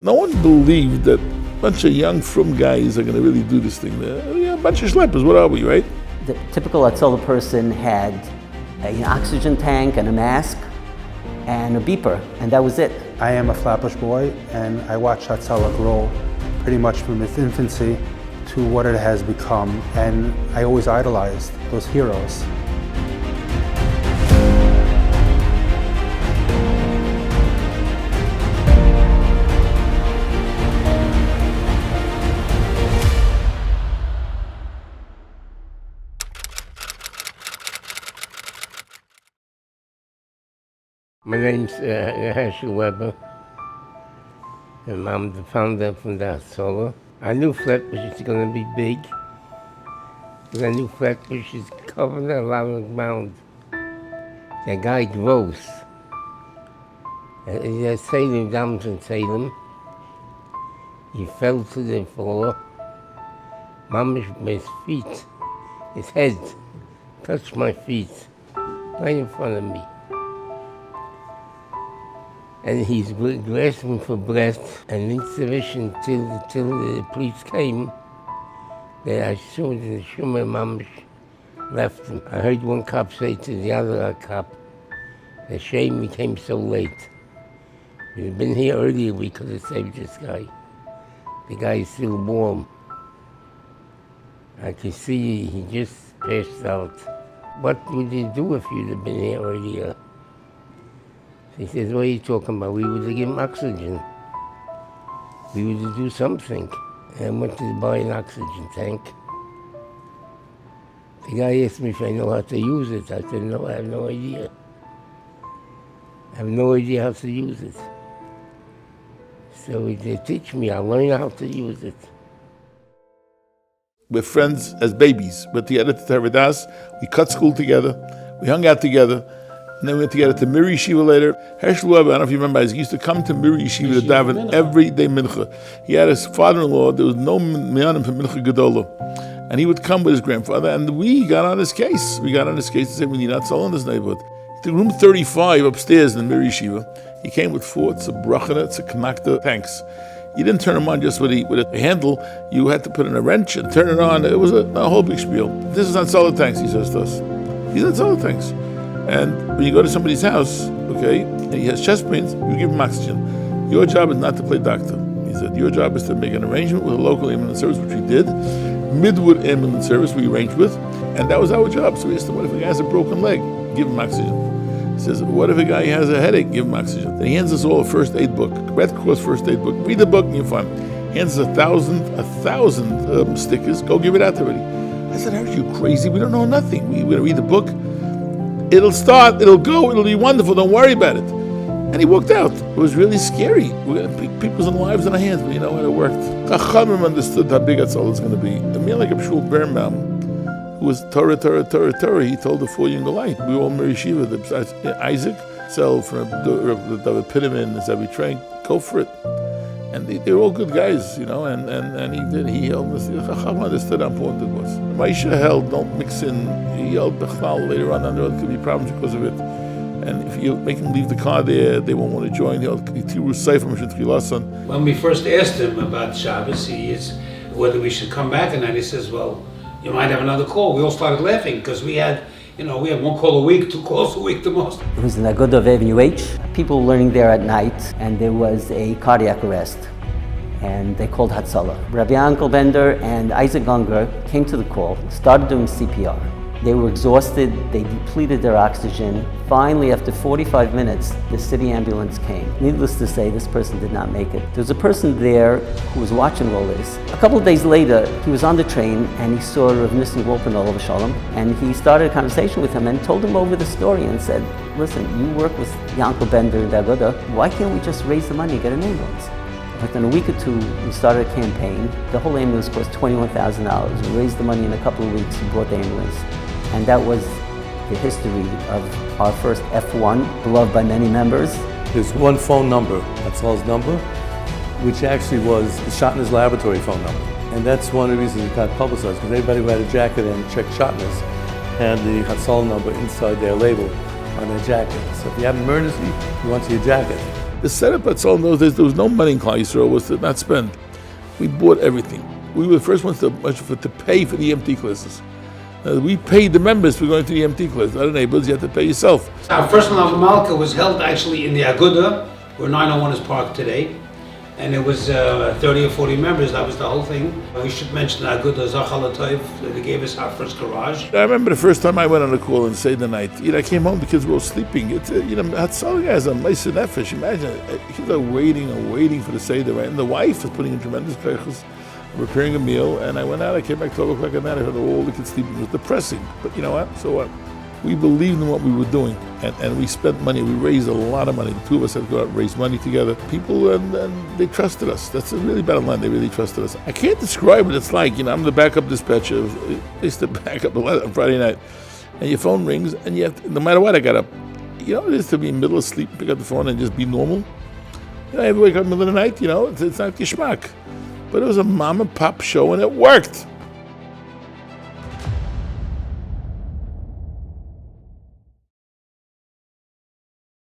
No one believed that a bunch of young frum guys are going to really do this thing. A bunch of schleppers, what are we, right? The typical Hatzalah person had an oxygen tank and a mask and a beeper, and that was it. I am a Flatbush boy, and I watched Hatzalah grow pretty much from its infancy to what it has become, and I always idolized those heroes. My name's Herschel Weber, and I'm the founder from the Hatzalah. I knew Flatbush is going to be big, because I knew Flatbush is covered a lot of ground. The guy grows. There's Salem Dams in Salem. He fell to the floor. His feet, his head, touched my feet, right in front of me. And he's grasping for breath, and insufficient till the police came. That I saw the Shumer Mamish left him. I heard one cop say to the other cop, "The shame he came so late. If he'd been here earlier, we could have saved this guy. The guy is still warm." I can see he just passed out. "What would you do if you'd have been here earlier?" He says, "What are you talking about? We would have given him oxygen. We would have do something." And I went to buy an oxygen tank. The guy asked me if I know how to use it. I said, "No, I have no idea. I have no idea how to use it." So they teach me, I'll learn how to use it. We're friends as babies. We're together to Taradas. We cut school together. We hung out together. And then we went together to Mirrer Yeshiva later. Herschel Weber, I don't know if you remember, he used to come to Mirrer Yeshiva to daven every day mincha. He had his father-in-law, there was no miyanim for mincha gedolah. And he would come with his grandfather, and we got on his case. We got on his case to say we need Hatzalah in this neighborhood. He took room 35 upstairs in Mirrer Yeshiva. He came with 4 tzabbrachana, tzaknakta tanks. You didn't turn them on just with a handle. You had to put in a wrench and turn it on. It was a whole big spiel. This is Hatzalah tanks, he says to us. These are Hatzalah tanks. And when you go to somebody's house, okay, and he has chest pains, you give him oxygen. Your job is not to play doctor. He said, your job is to make an arrangement with a local ambulance service, which we did. Midwood ambulance service we arranged with, and that was our job. So we asked him, what if a guy has a broken leg? Give him oxygen. He says, what if a guy has a headache? Give him oxygen. Then he hands us all a first aid book, Red Cross first aid book. Read the book and you'll find. He hands us 1,000 stickers. Go give it out to everybody. I said, aren't you crazy? We don't know nothing. We're going to read the book. It'll start, it'll go, it'll be wonderful, don't worry about it. And he walked out. It was really scary. We're going to pick people's lives in our hands, but you know what, it worked. Chachamim understood how big Hatzalah is going to be. A man like Shul Birnbaum, who was Torah, he told the 4 yungerleit. We were all Mirrer Yeshiva, besides Isaac, Sel from David Pitterman, and Zavi Train, go for it. And they were all good guys, you know, and he held us. Chacham understood how important it was. Maisha held, don't mix in. He held Bechlal later on, there could be problems because of it. And if you make him leave the car there, they won't want to join. He held Tiru Sefer Mishn Tchilasan. When we first asked him about Shabbos, he is whether we should come back, and then he says, "Well, you might have another call." We all started laughing because we had 1 call a week, 2 calls a week the most. It was in the Agudah of Avenue H. People learning there at night, and there was a cardiac arrest. And they called Hatzalah. Rabbi Yaakov Bender and Isaac Unger came to the call, started doing CPR. They were exhausted, they depleted their oxygen. Finally, after 45 minutes, the city ambulance came. Needless to say, this person did not make it. There was a person there who was watching all this. A couple of days later, he was on the train and he saw Rav Nissen Wolpin, Olav Shalom, and he started a conversation with him and told him over the story and said, "Listen, you work with Yaakov Bender and Agudah, why can't we just raise the money and get an ambulance?" Within a week or 2, we started a campaign. The whole ambulance cost $21,000. We raised the money in a couple of weeks and bought the ambulance. And that was the history of our first F1, beloved by many members. There's one phone number, Hatzalah's number, which actually was the Shotner's laboratory phone number. And that's one of the reasons it got publicized, because everybody who had a jacket and checked Shotner's had the Hatzalah number inside their label on their jacket. So if you have an emergency, you want your jacket. The setup at Hatzalah in those days, there was no money in Klal Yisrael, was to not spend. We bought everything. We were the first ones to pay for the EMT classes. We paid the members for going to the EMT class. Other neighbors, you had to pay yourself. Our first one of Malka was held actually in the Aguda, where 901 is parked today. And it was 30 or 40 members, that was the whole thing. We should mention the Aguda Zachala Toiv, they gave us our first garage. I remember the first time I went on a call and stayed the night. I came home, the kids were all sleeping. It's Hatzalah guys are meiser nefesh. Imagine, kids are waiting for the Seder, right? And the wife is putting in tremendous pressures, preparing a meal. And I went out, I came back 12 o'clock at night, I heard all the kids sleeping. It was depressing. But you know what? So what? We believed in what we were doing, and we spent money. We raised a lot of money. The two of us had to go out and raise money together. People, and they trusted us. That's a really bottom line. They really trusted us. I can't describe what it's like. I'm the backup dispatcher. I used to back up on Friday night, and your phone rings, and you have to, no matter what, I got up. It is to be in the middle of sleep, pick up the phone, and just be normal. I wake up in the middle of the night. It's not geschmack. But it was a mom and pop show, and it worked.